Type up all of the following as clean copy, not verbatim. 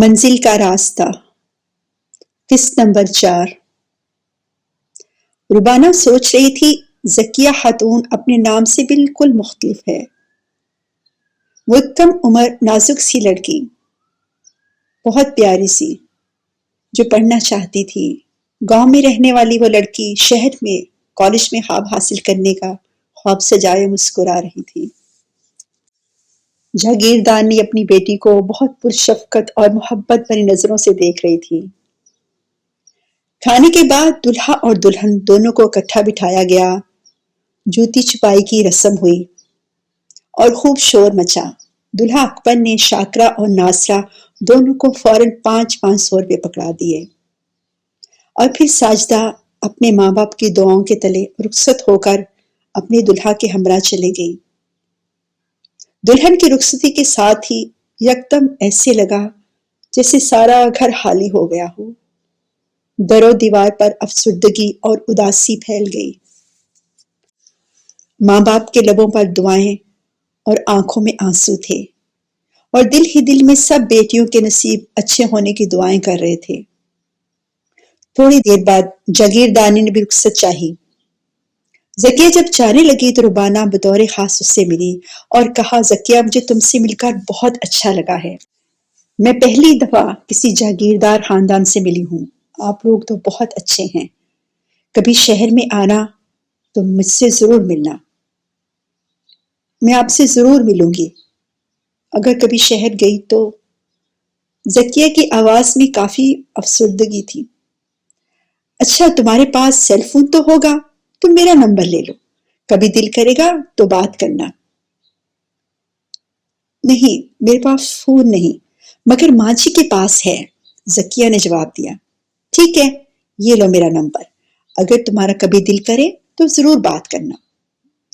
منزل کا راستہ، قسط نمبر 4۔ ربانہ سوچ رہی تھی ذکیہ خاتون اپنے نام سے بالکل مختلف ہے۔ وہ ایک کم عمر نازک سی لڑکی، بہت پیاری سی، جو پڑھنا چاہتی تھی۔ گاؤں میں رہنے والی وہ لڑکی شہر میں کالج میں خواب حاصل کرنے کا خواب سجائے مسکرا رہی تھی۔ جاگیردانی اپنی بیٹی کو بہت پرشفقت اور محبت بھری نظروں سے دیکھ رہی تھی۔ کھانے کے بعد دلہا اور دلہن دونوں کو اکٹھا بٹھایا گیا، جوتی چھپائی کی رسم ہوئی اور خوب شور مچا۔ دلہا اکبر نے شاکرہ اور ناصرہ دونوں کو فوراً 500 روپے پکڑا دیے اور پھر ساجدہ اپنے ماں باپ کی دعاؤں کے تلے رخصت ہو کر اپنے دلہا کے ہمراہ چلے گئی۔ دلہن کی رخصتی کے ساتھ ہی یکدم ایسے لگا جیسے سارا گھر خالی ہو گیا ہو۔ در و دیوار پر افسردگی اور اداسی پھیل گئی۔ ماں باپ کے لبوں پر دعائیں اور آنکھوں میں آنسو تھے، اور دل ہی دل میں سب بیٹیوں کے نصیب اچھے ہونے کی دعائیں کر رہے تھے۔ تھوڑی دیر بعد جاگیردانی نے بھی رخصت چاہی۔ ذکیہ جب جانے لگی تو ربانہ بطور خاص اس سے ملی اور کہا، ذکیہ مجھے تم سے مل کر بہت اچھا لگا ہے۔ میں پہلی دفعہ کسی جاگیردار خاندان سے ملی ہوں۔ آپ لوگ تو بہت اچھے ہیں۔ کبھی شہر میں آنا تو مجھ سے ضرور ملنا۔ میں آپ سے ضرور ملوں گی اگر کبھی شہر گئی تو۔ ذکیہ کی آواز میں کافی افسردگی تھی۔ اچھا، تمہارے پاس سیل فون تو ہوگا، تم میرا نمبر لے لو، کبھی دل کرے گا تو بات کرنا۔ نہیں، میرے پاس فون نہیں، مگر ماں جی کے پاس ہے، ذکیہ نے جواب دیا۔ ٹھیک ہے، یہ لو میرا نمبر، اگر تمہارا کبھی دل کرے تو ضرور بات کرنا۔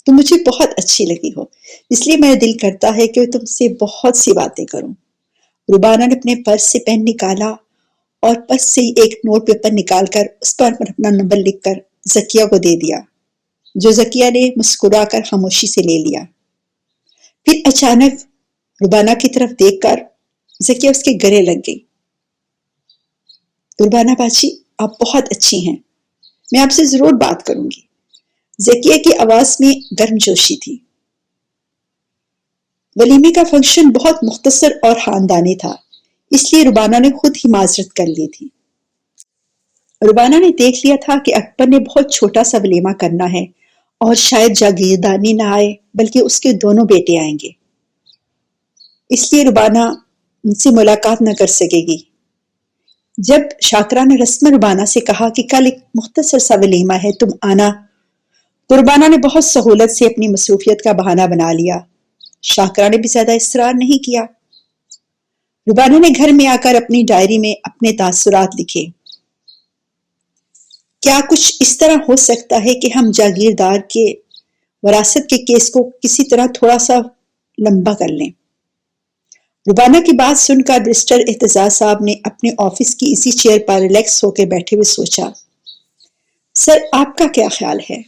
تم مجھے بہت اچھی لگی ہو، اس لیے میرا دل کرتا ہے کہ تم سے بہت سی باتیں کروں۔ ربانہ نے اپنے پرس سے پین نکالا اور پرس سے ایک نوٹ پیپر نکال کر اس پر اپنا نمبر لکھ کر ذکیہ کو دے دیا، جو ذکیہ نے مسکرا کر خاموشی سے لے لیا۔ پھر اچانک ربانہ کی طرف دیکھ کر ذکیہ اس کے گلے لگ گئی۔ ربانہ باجی، آپ بہت اچھی ہیں، میں آپ سے ضرور بات کروں گی۔ ذکیہ کی آواز میں گرم جوشی تھی۔ ولیمے کا فنکشن بہت مختصر اور خاندانی تھا، اس لیے ربانہ نے خود ہی معذرت کر لی تھی۔ ربانہ نے دیکھ لیا تھا کہ اکبر نے بہت چھوٹا سا ولیمہ کرنا ہے اور شاید جاگیردانی نہ آئے بلکہ اس کے دونوں بیٹے آئیں گے، اس لیے ربانہ ان سے ملاقات نہ کر سکے گی۔ جب شاکرہ نے رسم ربانہ سے کہا کہ کل ایک مختصر سا ولیمہ ہے، تم آنا، تو ربانہ نے بہت سہولت سے اپنی مصروفیت کا بہانہ بنا لیا۔ شاکرہ نے بھی زیادہ اصرار نہیں کیا۔ ربانہ نے گھر میں آ کر اپنی ڈائری میں اپنے تاثرات لکھے۔ کیا کچھ اس طرح ہو سکتا ہے کہ ہم جاگیردار کے وراثت کے کیس کو کسی طرح تھوڑا سا لمبا کر لیں؟ ربانہ کی بات سن کر برسٹر اعتزاز صاحب نے اپنے آفس کی اسی چیئر پر ریلیکس ہو کے بیٹھے ہوئے سوچا، سر آپ کا کیا خیال ہے؟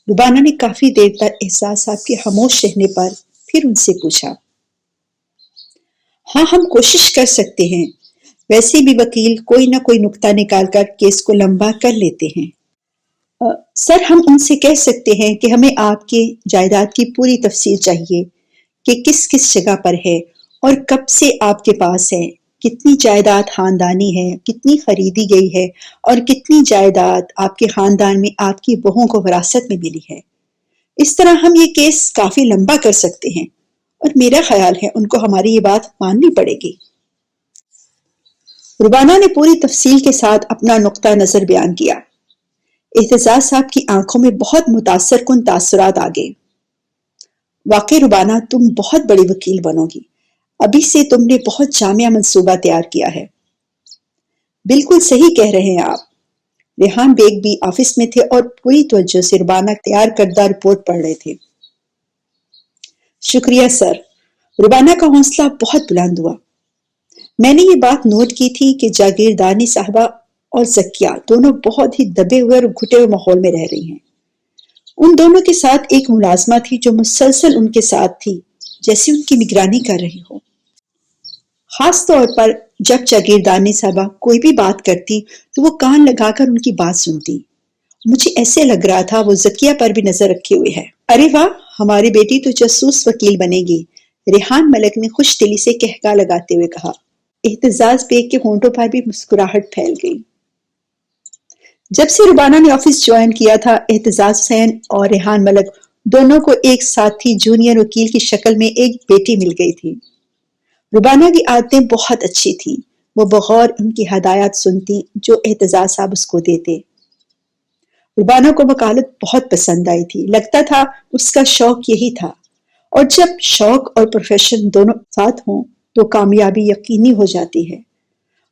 ربانہ نے کافی دیر تک اعتزاز صاحب کے خاموش رہنے پر پھر ان سے پوچھا۔ ہاں، ہم کوشش کر سکتے ہیں، ویسے بھی وکیل کوئی نہ کوئی نکتہ نکال کر کیس کو لمبا کر لیتے ہیں۔ سر، ہم ان سے کہہ سکتے ہیں کہ ہمیں آپ کے جائیداد کی پوری تفصیل چاہیے کہ کس کس جگہ پر ہے اور کب سے آپ کے پاس ہے، کتنی جائیداد خاندانی ہے، کتنی خریدی گئی ہے اور کتنی جائیداد آپ کے خاندان میں آپ کی بہووں کو وراثت میں ملی ہے۔ اس طرح ہم یہ کیس کافی لمبا کر سکتے ہیں، اور میرا خیال ہے ان کو ہماری یہ بات ماننی پڑے گی۔ ربانہ نے پوری تفصیل کے ساتھ اپنا نقطہ نظر بیان کیا۔ اعتزاز صاحب کی آنکھوں میں بہت متاثر کن تاثرات آ گئے۔ واقعی ربانہ، تم بہت بڑی وکیل بنو گی، ابھی سے تم نے بہت جامع منصوبہ تیار کیا ہے۔ بالکل صحیح کہہ رہے ہیں آپ۔ ریحان بیگ بھی آفس میں تھے اور پوری توجہ سے ربانہ تیار کردہ رپورٹ پڑھ رہے تھے۔ شکریہ سر، ربانہ کا حوصلہ بہت بلند ہوا۔ میں نے یہ بات نوٹ کی تھی کہ جاگیردانی صاحبہ اور ذکیہ دونوں بہت ہی دبے ہوئے اور گھٹے ہوئے ماحول میں رہ رہی ہیں۔ ان دونوں کے ساتھ ایک ملازمہ تھی جو مسلسل ان کے ساتھ تھی، جیسے ان کی نگرانی کر رہی ہو۔ خاص طور پر جب جاگیردانی صاحبہ کوئی بھی بات کرتی تو وہ کان لگا کر ان کی بات سنتی۔ مجھے ایسے لگ رہا تھا وہ ذکیہ پر بھی نظر رکھے ہوئے ہے۔ ارے واہ، ہماری بیٹی تو جاسوس وکیل بنے گی، ریحان ملک نے خوش دلی سے کہکا لگاتے ہوئے کہا۔ اعتزاز بیگ کے ہونٹوں پر بھی مسکراہٹ پھیل گئی۔ جب سے ربانہ نے آفس جوائن کیا تھا، اعتزاز حسین اور ریحان ملک دونوں کو ایک ساتھی جونیئر وکیل کی شکل میں ایک بیٹی مل گئی تھی۔ ربانہ کی عادتیں بہت اچھی تھیں، وہ بغور ان کی ہدایات سنتی جو اعتزاز صاحب اس کو دیتے۔ ربانہ کو وکالت بہت پسند آئی تھی، لگتا تھا اس کا شوق یہی تھا، اور جب شوق اور پروفیشن دونوں ساتھ ہوں تو کامیابی یقینی ہو جاتی ہے۔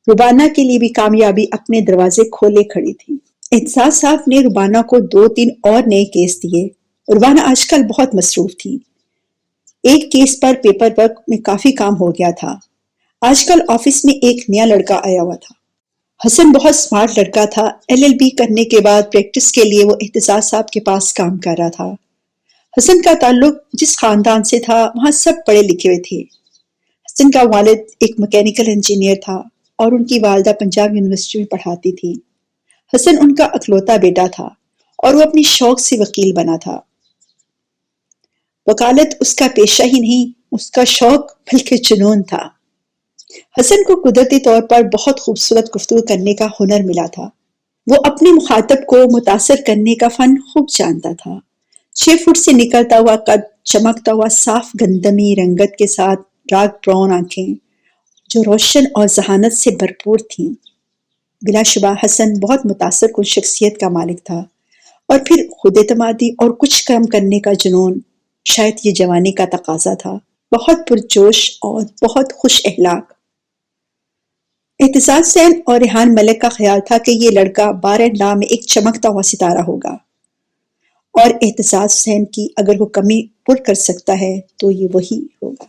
ربانہ کے لیے بھی کامیابی اپنے دروازے کھولے کھڑی تھی۔ اعتزاز صاحب نے ربانہ کو 2-3 اور نئے کیس دیے۔ ربانہ آج کل بہت مصروف تھی۔ ایک کیس پر پیپر ورک میں کافی کام ہو گیا تھا۔ آج کل آفس میں ایک نیا لڑکا آیا ہوا تھا۔ حسن بہت سمارٹ لڑکا تھا۔ LLB کرنے کے بعد پریکٹس کے لیے وہ اعتزاز صاحب کے پاس کام کر رہا تھا۔ حسن کا تعلق جس خاندان سے تھا وہاں سب پڑھے لکھے ہوئے تھے۔ حسن کا والد ایک میکینیکل انجینئر تھا اور ان کی والدہ پنجاب یونیورسٹی میں پڑھاتی تھی۔ حسن ان کا اکلوتا بیٹا تھا اور وہ اپنی شوق سے وکیل بنا تھا۔ وکالت اس کا پیشہ ہی نہیں، اس کا شوق بلکہ جنون تھا۔ حسن کو قدرتی طور پر بہت خوبصورت گفتگو کرنے کا ہنر ملا تھا۔ وہ اپنے مخاطب کو متاثر کرنے کا فن خوب جانتا تھا۔ 6 فٹ سے نکلتا ہوا قد، چمکتا ہوا صاف گندمی رنگت کے ساتھ ڈارک براؤن آنکھیں جو روشن اور ذہانت سے بھرپور تھیں۔ بلا شبہ حسن بہت متاثر کن شخصیت کا مالک تھا، اور پھر خود اعتمادی اور کچھ کام کرنے کا جنون، شاید یہ جوانی کا تقاضا تھا۔ بہت پرجوش اور بہت خوش اخلاق۔ اعتزاز حسین اور ریحان ملک کا خیال تھا کہ یہ لڑکا بارہ لا میں ایک چمکتا ہوا ستارہ ہوگا، اور اعتزاز حسین کی اگر وہ کمی پر کر سکتا ہے تو یہ وہی ہوگا۔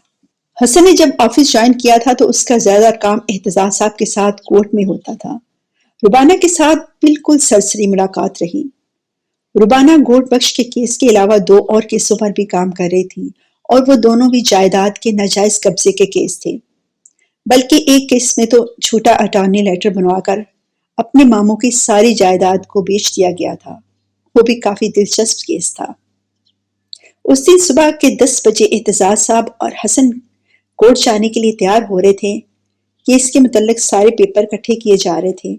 حسن نے جب آفس جوائن کیا تھا تو اس کا زیادہ کام اعتزاز صاحب کے ساتھ کورٹ میں ہوتا تھا۔ ربانہ کے ساتھ بالکل سرسری ملاقات رہی۔ ربانہ گوڈ بخش کے کیس کے علاوہ 2 اور کیسوں پر بھی کام کر رہی تھی، اور وہ دونوں بھی جائیداد کے ناجائز قبضے کے کیس تھے۔ بلکہ ایک کیس میں تو جھوٹا اٹارنی لیٹر بنوا کر اپنے ماموں کی ساری جائیداد کو بیچ دیا گیا تھا۔ وہ بھی کافی دلچسپ کیس تھا۔ اس دن صبح کے 10 بجے اعتزاز صاحب اور حسن کورٹ جانے کے لیے تیار ہو رہے تھے۔ کیس کے متعلق سارے پیپر اکٹھے کیے جا رہے تھے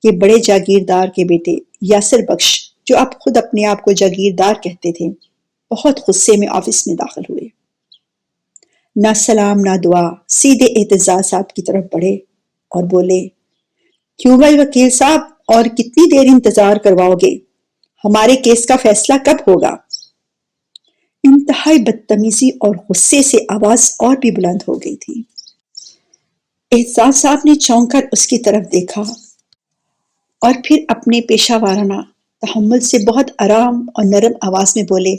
کہ بڑے جاگیردار کے بیٹے یاسر بخش، جو اب خود اپنے آپ کو جاگیردار کہتے تھے، بہت غصے میں آفس میں داخل ہوئے۔ نہ سلام نہ دعا، سیدھے اعتزاز صاحب کی طرف بڑھے اور بولے، کیوں بھائی وکیل صاحب، اور کتنی دیر انتظار کرواؤ گے؟ ہمارے کیس کا فیصلہ کب ہوگا؟ انتہائی بدتمیزی اور غصے سے آواز اور بھی بلند ہو گئی تھی۔ اعتزاز صاحب نے چونک کر اس کی طرف دیکھا اور پھر اپنے پیشہ وارانہ تحمل سے بہت آرام اور نرم آواز میں بولے،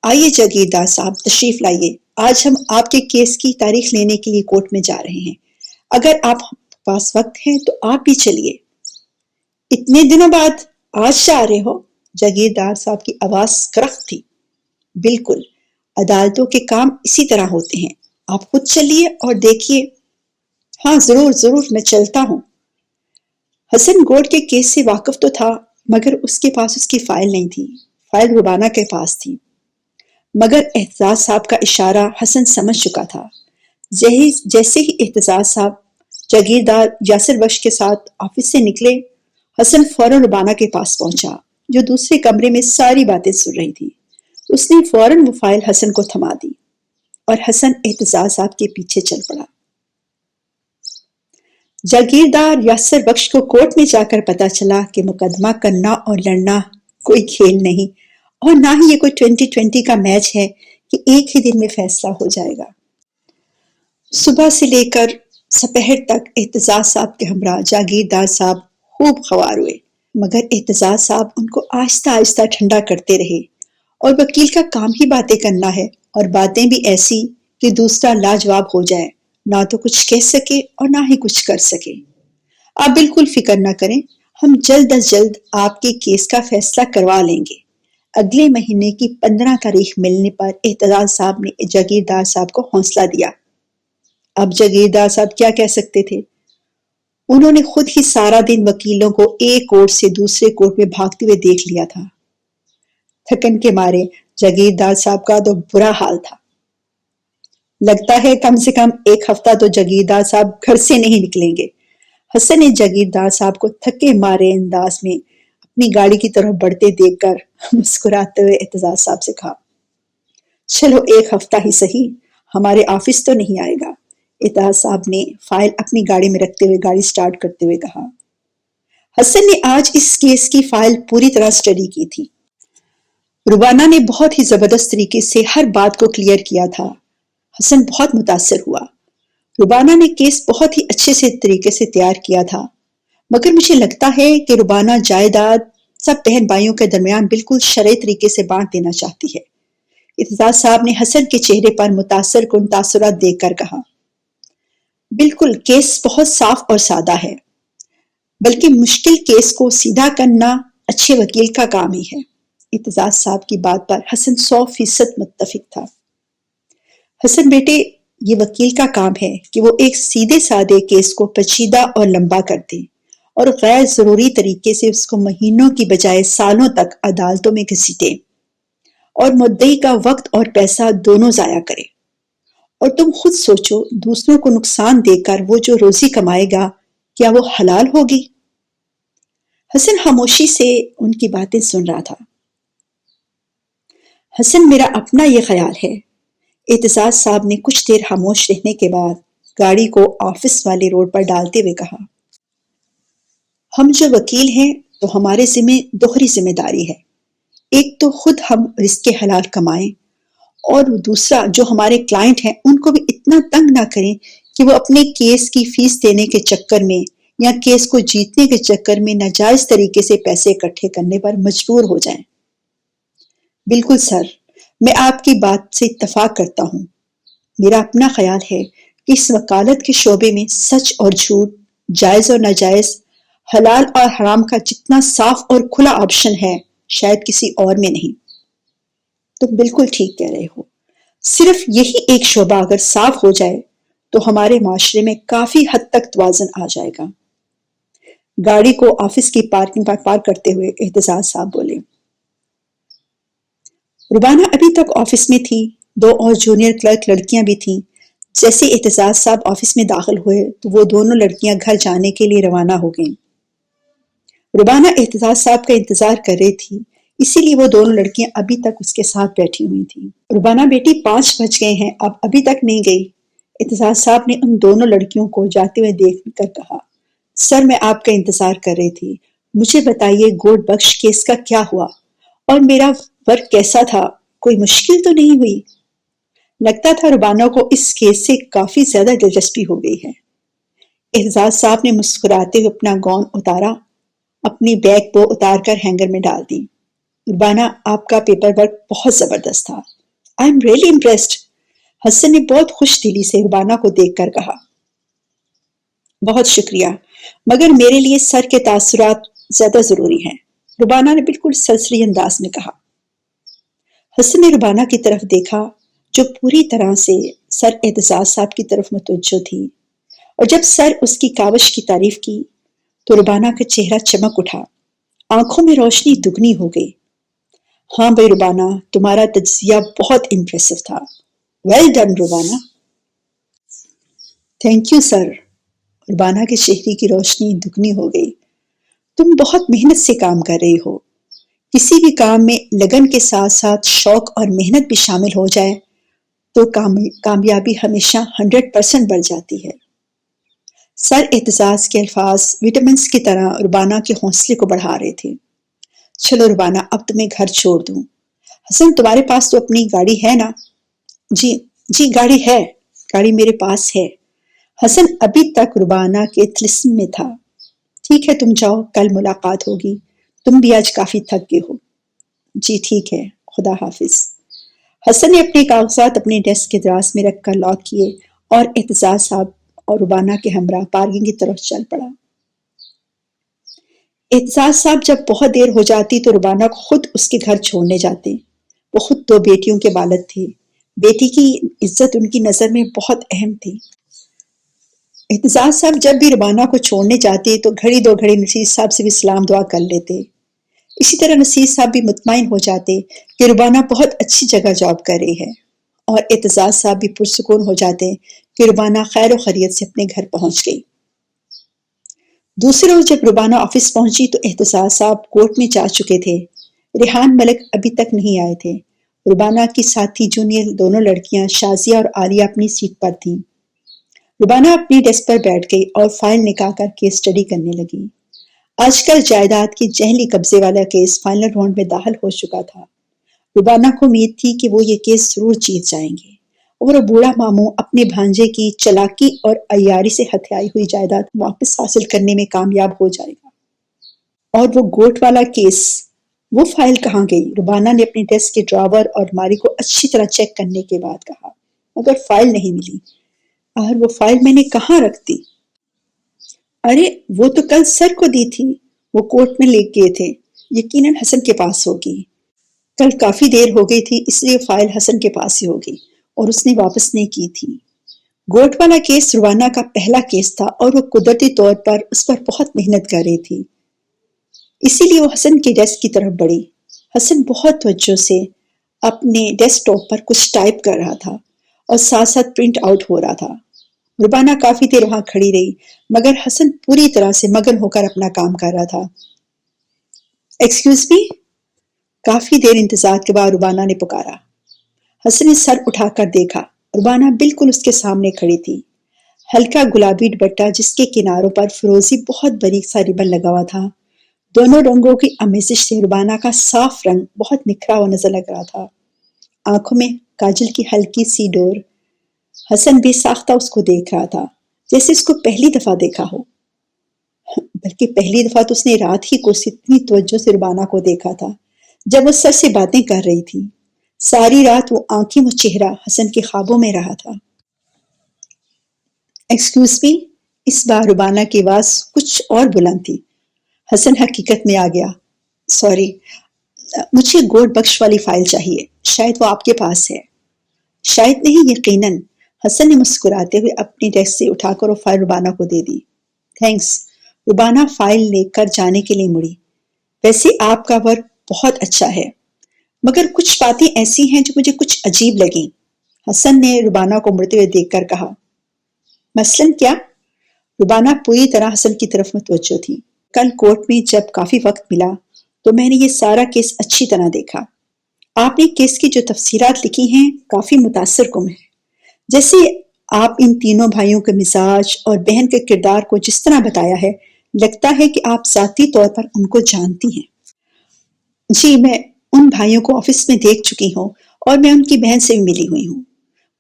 آئیے جاگیردار صاحب، تشریف لائیے۔ آج ہم آپ کے کیس کی تاریخ لینے کے لیے کورٹ میں جا رہے ہیں۔ اگر آپ پاس وقت ہے تو آپ بھی چلیے۔ اتنے دنوں بعد آج جا رہے ہو؟ جاگیردار صاحب کی آواز کرخت تھی۔ بالکل، عدالتوں کے کام اسی طرح ہوتے ہیں، آپ خود چلیے اور دیکھیے۔ ہاں ضرور ضرور، میں چلتا ہوں۔ حسن گوڈ کے کیس سے واقف تو تھا، مگر اس کے پاس اس کی فائل نہیں تھی۔ فائل ربانہ کے پاس تھی، مگر اعتزاز صاحب کا اشارہ حسن سمجھ چکا تھا۔ جیسے ہی اعتزاز صاحب جاگیردار یاسر بخش کے ساتھ آفس سے نکلے، حسن فوراً ربانہ کے پاس پہنچا، جو دوسرے کمرے میں ساری باتیں سن رہی تھی۔ اس نے فوراً وہ فائل حسن کو تھما دی اور حسن اعتزاز صاحب کے پیچھے چل پڑا۔ جاگیردار یاسر بخش کو کورٹ میں جا کر پتا چلا کہ مقدمہ کرنا اور لڑنا کوئی کھیل نہیں، اور نہ ہی یہ کوئی 2020 کا میچ ہے کہ ایک ہی دن میں فیصلہ ہو جائے گا۔ صبح سے لے کر سپہر تک اعتزاز صاحب کے ہمراہ جاگیردار صاحب خوب خوار ہوئے، مگر اعتزاز صاحب ان کو آہستہ آہستہ ٹھنڈا کرتے رہے، اور وکیل کا کام ہی باتیں کرنا ہے، اور باتیں بھی ایسی کہ دوسرا لاجواب ہو جائے، نہ تو کچھ کہہ سکے اور نہ ہی کچھ کر سکے۔ آپ بالکل فکر نہ کریں، ہم جلد از جلد آپ کے کیس کا فیصلہ کروا لیں گے۔ اگلے مہینے کی 15 تاریخ ملنے پر اعتزاز صاحب نے جاگیردار صاحب کو حوصلہ دیا۔ اب جاگیردار صاحب کیا کہہ سکتے تھے؟ انہوں نے خود ہی سارا دن وکیلوں کو ایک کورٹ سے دوسرے کورٹ میں بھاگتے ہوئے دیکھ لیا تھا۔ تھکن کے مارے جاگیردار صاحب کا تو برا حال تھا۔ لگتا ہے کم سے کم ایک ہفتہ تو جاگیردار صاحب گھر سے نہیں نکلیں گے۔ حسن نے جاگیردار صاحب کو تھکے مارے انداز میں اپنی گاڑی کی طرف بڑھتے دیکھ کر مسکراتے ہوئے اعتزاز صاحب سے کہا، چلو ایک ہفتہ ہی صحیح، ہمارے آفس تو نہیں آئے گا۔ اعتزاز صاحب نے فائل اپنی گاڑی میں رکھتے ہوئے گاڑی سٹارٹ کرتے ہوئے کہا۔ حسن نے آج اس کیس کی فائل پوری طرح سٹڈی کی تھی۔ ربانہ نے بہت ہی زبردست طریقے سے ہر بات کو کلیئر کیا تھا۔ حسن بہت متاثر ہوا۔ ربانہ نے کیس بہت ہی اچھے سے طریقے سے تیار کیا تھا، مگر مجھے لگتا ہے کہ ربانہ جائیداد سب بہن بھائیوں کے درمیان بالکل شرعی طریقے سے بانٹ دینا چاہتی ہے۔ اعتزاز صاحب نے حسن کے چہرے پر متاثر کن تاثرات دیکھ کر کہا، بالکل کیس بہت صاف اور سادہ ہے، بلکہ مشکل کیس کو سیدھا کرنا اچھے وکیل کا کام ہی ہے۔ اعتزاز صاحب کی بات پر حسن 100% متفق تھا۔ حسن بیٹے، یہ وکیل کا کام ہے کہ وہ ایک سیدھے سادے کیس کو پیچیدہ اور لمبا کر دے اور غیر ضروری طریقے سے اس کو مہینوں کی بجائے سالوں تک عدالتوں میں گھسیٹے اور مدعی کا وقت اور پیسہ دونوں ضائع کرے۔ اور تم خود سوچو، دوسروں کو نقصان دے کر وہ جو روزی کمائے گا، کیا وہ حلال ہوگی؟ حسن خاموشی سے ان کی باتیں سن رہا تھا۔ حسن، میرا اپنا یہ خیال ہے۔ اعتزاز صاحب نے کچھ دیر خاموش رہنے کے بعد گاڑی کو آفس والے روڈ پر ڈالتے ہوئے کہا، ہم جو وکیل ہیں تو ہمارے ذمہ دوہری ذمہ داری ہے۔ ایک تو خود ہم رزق حلال کمائیں، اور دوسرا جو ہمارے کلائنٹ ہیں ان کو بھی اتنا تنگ نہ کریں کہ وہ اپنے کیس کی فیس دینے کے چکر میں یا کیس کو جیتنے کے چکر میں ناجائز طریقے سے پیسے اکٹھے کرنے پر مجبور ہو جائیں۔ بالکل سر، میں آپ کی بات سے اتفاق کرتا ہوں۔ میرا اپنا خیال ہے کہ اس وکالت کے شعبے میں سچ اور جھوٹ، جائز اور ناجائز، حلال اور حرام کا جتنا صاف اور کھلا آپشن ہے شاید کسی اور میں نہیں۔ تم بالکل ٹھیک کہہ رہے ہو۔ صرف یہی ایک شعبہ اگر صاف ہو جائے تو ہمارے معاشرے میں کافی حد تک توازن آ جائے گا۔ گاڑی کو آفس کی پارکنگ پر پارک کرتے ہوئے اعتزاز صاحب بولے۔ ربانہ ابھی تک آفس میں تھی، 2 اور جونیئر کلرک لڑکیاں بھی تھیں۔ جیسے اعتزاز صاحب آفس میں داخل ہوئے تو وہ دونوں لڑکیاں گھر جانے کے لیے روانہ ہو گئیں۔ ربانہ اعتزاز صاحب کا انتظار کر رہی تھی، اسی لیے وہ دونوں لڑکیاں ابھی تک اس کے ساتھ بیٹھی ہوئی تھیں۔ ربانہ بیٹی 5 بج گئے ہیں، اب ابھی تک نہیں گئی؟ اعتزاز صاحب نے ان دونوں لڑکیوں کو جاتے ہوئے دیکھ کر کہا، سر میں آپ کا انتظار کر رہی تھی، مجھے بتائیے گوڈ بخش کیس کا کیا ہوا اور میرا ورک کیسا تھا، کوئی مشکل تو نہیں ہوئی؟ لگتا تھا ربانہ کو اس کیس سے کافی زیادہ دلچسپی ہو گئی ہے۔ اعتزاز صاحب نے مسکراتے ہوئے اپنا گاؤن اتارا، اپنی بیگ کو اتار کر ہینگر میں ڈال دی۔ ربانہ، آپ کا پیپر ورک بہت زبردست تھا۔ I am really impressed. Hassan نے بہت خوش دلی سے ربانہ کو دیکھ کر کہا۔ بہت شکریہ، مگر میرے لیے سر کے تاثرات زیادہ ضروری ہیں، ربانہ نے بالکل سرسری انداز میں کہا۔ حسن نے ربانہ کی طرف دیکھا جو پوری طرح سے سر اعتزاز صاحب کی طرف متوجہ تھی، اور جب سر اس کی کاوش کی تعریف کی تو ربانہ کا چہرہ چمک اٹھا، آنکھوں میں روشنی دگنی ہو گئی۔ ہاں بھائی ربانہ، تمہارا تجزیہ بہت امپریسو تھا۔ Well done Rabana. Thank you sir. Rabana کے چہرے کی روشنی دگنی ہو گئی۔ تم بہت محنت سے کام کر رہی ہو۔ کسی بھی کام میں لگن کے ساتھ ساتھ شوق اور محنت بھی شامل ہو جائے تو کامیابی ہمیشہ 100% بڑھ جاتی ہے۔ سر اعتزاز کے الفاظ وٹامنس کی طرح ربانہ کے حوصلے کو بڑھا رہے تھے۔ چلو ربانہ، اب تمہیں گھر چھوڑ دوں۔ حسن، تمہارے پاس تو اپنی گاڑی ہے نا؟ جی گاڑی ہے، گاڑی میرے پاس ہے۔ حسن ابھی تک ربانہ کے طلسم میں تھا۔ ٹھیک ہے، تم جاؤ، کل ملاقات ہوگی، تم بھی آج کافی تھک گئے ہو۔ جی ٹھیک ہے، خدا حافظ۔ حسن نے اپنے کاغذات اپنے ڈیسک کے دراز میں رکھ کر لاک کیے اور اعتزاز صاحب اور ربانہ کے ہمراہ پارکنگ کی طرف چل پڑا۔ اعتزاز صاحب جب بہت دیر ہو جاتی تو ربانہ کو خود اس کے گھر چھوڑنے جاتے۔ وہ خود 2 بیٹیوں کے والد تھے۔ بیٹی کی عزت ان کی نظر میں بہت اہم تھی۔ اعتزاز صاحب جب بھی ربانہ کو چھوڑنے جاتے تو گھڑی دو گھڑی نصیر صاحب سے بھی سلام دعا کر لیتے۔ اسی طرح نصیر صاحب بھی مطمئن ہو جاتے کہ ربانہ بہت اچھی جگہ جاب کر رہی ہے، اور اعتزاز صاحب بھی پرسکون ہو جاتے کہ ربانہ خیر و خیریت سے اپنے گھر پہنچ گئی۔ دوسرے روز جب ربانہ آفس پہنچی تو اعتزاز صاحب کورٹ میں جا چکے تھے۔ ریحان ملک ابھی تک نہیں آئے تھے۔ ربانہ کی ساتھی جونیئر دونوں لڑکیاں شازیہ اور عالیہ اپنی سیٹ پر تھیں۔ ربانہ اپنی ڈیسک پر بیٹھ گئی اور فائل نکال کر کیس اسٹڈی کرنے لگی۔ آج کل جائیداد کی جہلی قبضے والا کیس فائنل رانڈ میں داخل ہو چکا تھا۔ ربانہ کو امید تھی کہ وہ یہ کیس ضرور جیت جائیں گے اور وہ بوڑھا ماموں اپنے بھانجے کی چلاکی اور عیاری سے ہتھیائی ہوئی جائیداد واپس حاصل کرنے میں کامیاب ہو جائے گا۔ اور وہ گوٹ والا کیس، وہ فائل کہاں گئی؟ ربانہ نے اپنی ڈیسک کے ڈراور اور الماری کو اچھی طرح چیک کرنے کے بعد کہا، مگر فائل نہیں ملی۔ اور وہ فائل میں نے کہاں رکھ دی؟ ارے وہ تو کل سر کو دی تھی، وہ کورٹ میں لے گئے تھے، یقیناً حسن کے پاس ہوگی۔ کل کافی دیر ہو گئی تھی اس لیے فائل حسن کے پاس ہی ہوگی اور اس نے واپس نہیں کی تھی۔ گوٹ والا کیس ربانہ کا پہلا کیس تھا اور وہ قدرتی طور پر اس پر بہت محنت کر رہی تھی، اسی لیے وہ حسن کے ڈیسک کی طرف بڑھی۔ حسن بہت توجہ سے اپنے ڈیسک ٹاپ پر کچھ ٹائپ کر رہا تھا اور ساتھ ساتھ پرنٹ آؤٹ ہو رہا تھا۔ ربانہ کافی دیر وہاں کھڑی رہی مگر حسن پوری طرح سے مگن ہو کر اپنا کام کر رہا تھا۔ Excuse me? کافی دیر انتظار کے بعد ربانہ نے پکارا۔ حسن نے سر اٹھا کر دیکھا۔ ربانہ بالکل اس کے سامنے کھڑی تھی۔ ہلکا گلابی دوپٹہ جس کے کناروں پر فیروزی بہت باریک سا ربن لگا ہوا تھا، دونوں رنگوں کی آمیزش سے ربانہ کا صاف رنگ بہت نکھرا ہوا نظر لگ رہا تھا۔ آنکھوں میں کاجل کی ہلکی سی ڈور۔ حسن بے ساختہ اس کو دیکھ رہا تھا جیسے اس کو پہلی دفعہ دیکھا ہو، بلکہ پہلی دفعہ تو اس نے رات ہی کو اتنی توجہ سے ربانہ کو دیکھا تھا جب وہ سر سے باتیں کر رہی تھی۔ ساری رات وہ آنکھیں و چہرہ حسن کے خوابوں میں رہا تھا۔ Excuse me? اس بار ربانہ کی آواز کچھ اور بلند تھی۔ حسن حقیقت میں آ گیا۔ سوری، مجھے گوڈ بخش والی فائل چاہیے، شاید وہ آپ کے پاس ہے۔ شاید نہیں، یقیناً۔ حسن نے مسکراتے ہوئے اپنی ڈیسک سے اٹھا کر وہ فائل ربانہ کو دے دی۔ تھینکس۔ ربانہ فائل لے کر جانے کے لیے مڑی۔ ویسے آپ کا ورک بہت اچھا ہے مگر کچھ باتیں ایسی ہیں جو مجھے کچھ عجیب لگیں۔ حسن نے ربانہ کو مڑتے ہوئے دیکھ کر کہا۔ مثلاً کیا؟ ربانہ پوری طرح حسن کی طرف متوجہ تھی۔ کل کورٹ میں جب کافی وقت ملا تو میں نے یہ سارا کیس اچھی طرح دیکھا۔ آپ نے کیس کی جو تفصیلات لکھی ہیں کافی متاثر کن ہیں، جیسے آپ ان تینوں بھائیوں کے مزاج اور بہن کے کردار کو جس طرح بتایا ہے، لگتا ہے کہ آپ ذاتی طور پر ان کو جانتی ہیں۔ جی، میں ان بھائیوں کو آفس میں دیکھ چکی ہوں اور میں ان کی بہن سے بھی ملی ہوئی ہوں۔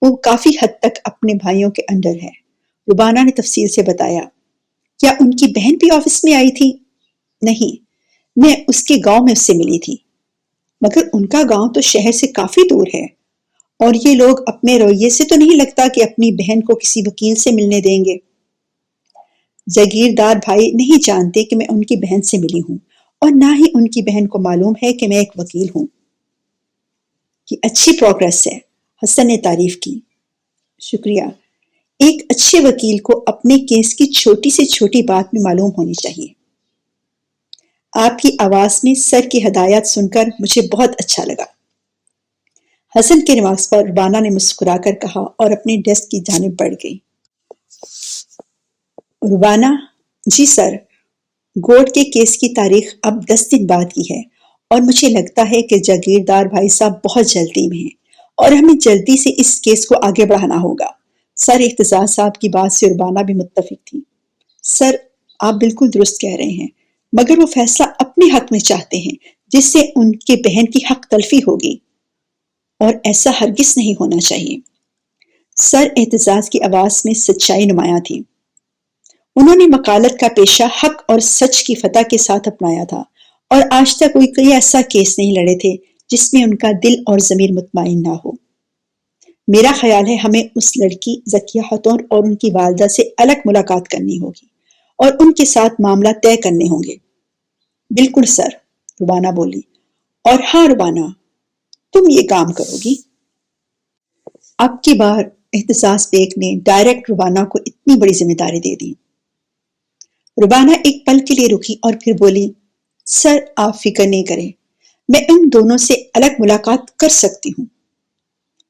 وہ کافی حد تک اپنے بھائیوں کے انڈر ہے، ربانہ نے تفصیل سے بتایا۔ کیا ان کی بہن بھی آفس میں آئی تھی؟ نہیں، میں اس کے گاؤں میں اس سے ملی تھی، مگر ان کا گاؤں تو شہر سے کافی دور ہے، اور یہ لوگ اپنے رویے سے تو نہیں لگتا کہ اپنی بہن کو کسی وکیل سے ملنے دیں گے۔ جاگیردار بھائی نہیں جانتے کہ میں ان کی بہن سے ملی ہوں، اور نہ ہی ان کی بہن کو معلوم ہے کہ میں ایک وکیل ہوں۔ یہ اچھی پروگریس ہے، حسن نے تعریف کی۔ شکریہ۔ ایک اچھے وکیل کو اپنے کیس کی چھوٹی سے چھوٹی بات میں معلوم ہونی چاہیے۔ آپ کی آواز میں سر کی ہدایات سن کر مجھے بہت اچھا لگا۔ حسن کے ریمارکس پر ربانہ نے مسکرا کر کہا اور اپنی ڈیسک کی جانب بڑھ گئی۔ ربانہ؟ جی سر، گوٹ کے کیس کی تاریخ اب 10 دن بعد کی ہے اور مجھے لگتا ہے کہ جاگیردار بھائی صاحب بہت جلدی میں ہیں اور ہمیں جلدی سے اس کیس کو آگے بڑھانا ہوگا۔ سر اعتزاز صاحب کی بات سے ربانہ بھی متفق تھی۔ سر، آپ بالکل درست کہہ رہے ہیں، مگر وہ فیصلہ اپنے حق میں چاہتے ہیں جس سے ان کے بہن کی حق تلفی ہوگی، اور ایسا ہرگز نہیں ہونا چاہیے۔ سر اعتزاز کی آواز میں سچائی نمایاں تھی۔ انہوں نے وکالت کا پیشہ حق اور سچ کی فتح کے ساتھ اپنایا تھا اور آج تک کوئی ایسا کیس نہیں لڑے تھے جس میں ان کا دل اور ضمیر مطمئن نہ ہو۔ میرا خیال ہے ہمیں اس لڑکی ذکیہ خاتون اور ان کی والدہ سے الگ ملاقات کرنی ہوگی اور ان کے ساتھ معاملہ طے کرنے ہوں گے۔ بالکل سر، ربانہ بولی۔ اور ہاں ربانہ، تم یہ کام کرو گی۔ اب کی بار اعتزاز بیگ نے ڈائریکٹ ربانہ کو اتنی بڑی ذمہ داری دے دی۔ ربانہ ایک پل کے لیے رکی اور پھر بولی، سر آپ فکر نہیں کریں، میں ان دونوں سے الگ ملاقات کر سکتی ہوں،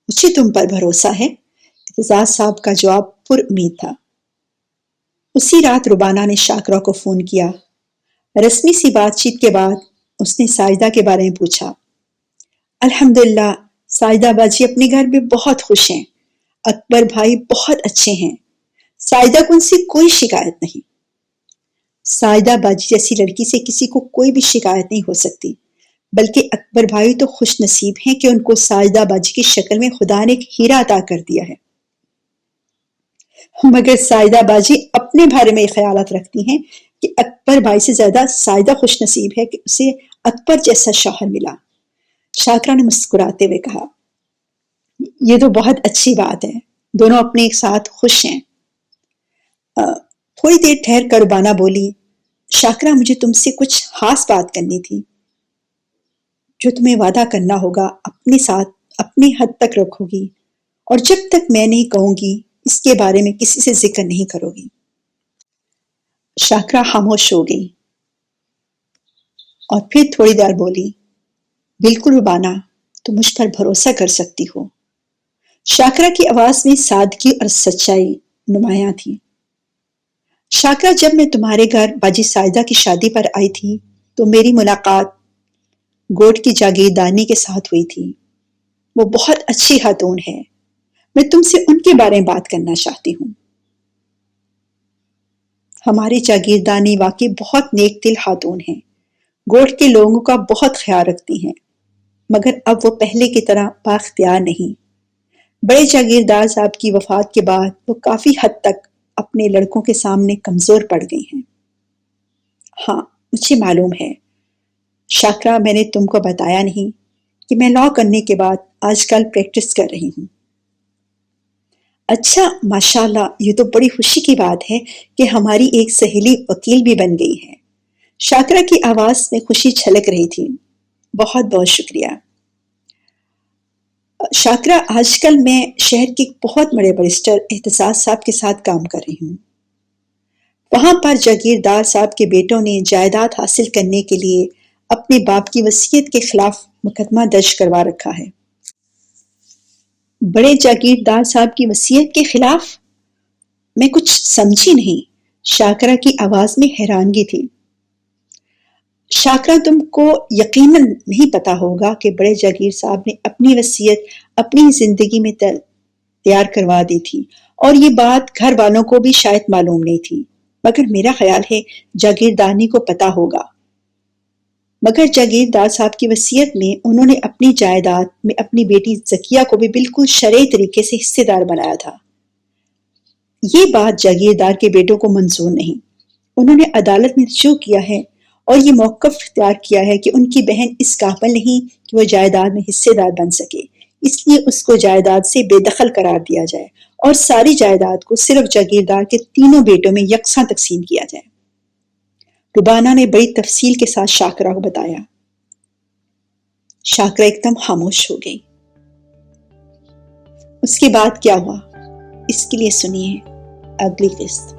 مجھے تم پر بھروسہ ہے۔ اعتزاز صاحب کا جواب پر امید تھا۔ اسی رات ربانہ نے شاکرہ کو فون کیا۔ رسمی سی بات چیت کے بعد اس نے ساجدہ کے بارے میں پوچھا۔ الحمدللہ ساجدہ باجی اپنے گھر میں بہت خوش ہیں، اکبر بھائی بہت اچھے ہیں، ساجدہ کو ان سے کوئی شکایت نہیں۔ ساجدہ باجی جیسی لڑکی سے کسی کو کوئی بھی شکایت نہیں ہو سکتی، بلکہ اکبر بھائی تو خوش نصیب ہیں کہ ان کو ساجدہ باجی کی شکل میں خدا نے ایک ہیرا عطا کر دیا ہے۔ مگر ساجدہ باجی اپنے بارے میں یہ خیالات رکھتی ہیں کہ اکبر بھائی سے زیادہ ساجدہ خوش نصیب ہے کہ اسے اکبر جیسا شوہر ملا۔ شاکرہ نے مسکراتے ہوئے کہا، یہ تو بہت اچھی بات ہے، دونوں اپنے ایک ساتھ خوش ہیں۔ تھوڑی دیر ٹھہر کر ربانہ بولی، شاکرہ مجھے تم سے کچھ خاص بات کرنی تھی، جو تمہیں وعدہ کرنا ہوگا اپنے ساتھ اپنی حد تک رکھو گی، اور جب تک میں نہیں کہوں گی اس کے بارے میں کسی سے ذکر نہیں کرو گی۔ شاکرہ خاموش ہو گئی اور پھر تھوڑی دیر بولی، بالکل ربانہ، تم مجھ پر بھروسہ کر سکتی ہو۔ شاکرہ کی آواز میں سادگی اور سچائی نمایاں تھی۔ شاکرہ جب میں تمہارے گھر باجی ساجدہ کی شادی پر آئی تھی تو میری ملاقات گوٹ کی جاگیردانی کے ساتھ ہوئی تھی۔ وہ بہت اچھی خاتون ہے، میں تم سے ان کے بارے میں بات کرنا چاہتی ہوں۔ ہماری جاگیردانی واقعی بہت نیک دل خاتون ہیں، گوٹ کے لوگوں کا بہت خیال رکھتی ہیں، مگر اب وہ پہلے کی طرح بااختیار نہیں۔ بڑے جاگیردار صاحب کی وفات کے بعد وہ کافی حد تک اپنے لڑکوں کے سامنے کمزور پڑ گئی ہیں۔ ہاں مجھے معلوم ہے شاکرہ، میں نے تم کو بتایا نہیں کہ میں لاء کرنے کے بعد آج کل پریکٹس کر رہی ہوں۔ اچھا، ماشاءاللہ، یہ تو بڑی خوشی کی بات ہے کہ ہماری ایک سہیلی وکیل بھی بن گئی ہے۔ شاکرہ کی آواز میں خوشی چھلک رہی تھی۔ بہت بہت شکریہ شاکرہ، آج کل میں شہر کے ایک بہت بڑے بیرسٹر اعتزاز صاحب کے ساتھ کام کر رہی ہوں۔ وہاں پر جاگیردار صاحب کے بیٹوں نے جائیداد حاصل کرنے کے لیے اپنے باپ کی وصیت کے خلاف مقدمہ درج کروا رکھا ہے۔ بڑے جاگیردار صاحب کی وصیت کے خلاف؟ میں کچھ سمجھی نہیں۔ شاکرہ کی آواز میں حیرانگی تھی۔ شاکرہ، تم کو یقیناً نہیں پتا ہوگا کہ بڑے جاگیر صاحب نے اپنی وصیت اپنی زندگی میں تیار کروا دی تھی، اور یہ بات گھر والوں کو بھی شاید معلوم نہیں تھی، مگر میرا خیال ہے جاگیردانی کو پتا ہوگا۔ مگر جاگیردار صاحب کی وصیت میں انہوں نے اپنی جائیداد میں اپنی بیٹی زکیہ کو بھی بالکل شرعی طریقے سے حصے دار بنایا تھا۔ یہ بات جاگیردار کے بیٹوں کو منظور نہیں۔ انہوں نے عدالت میں رجوع کیا ہے اور یہ موقف اختیار کیا ہے کہ ان کی بہن اس قابل نہیں کہ وہ جائیداد میں حصے دار بن سکے، اس لیے اس کو جائیداد سے بے دخل قرار دیا جائے اور ساری جائیداد کو صرف جاگیردار کے تینوں بیٹوں میں یکساں تقسیم کیا جائے۔ ربانہ نے بڑی تفصیل کے ساتھ شاکرہ کو بتایا۔ شاکرہ ایک دم خاموش ہو گئی۔ اس کے بعد کیا ہوا، اس کے لیے سنیے اگلی قسط۔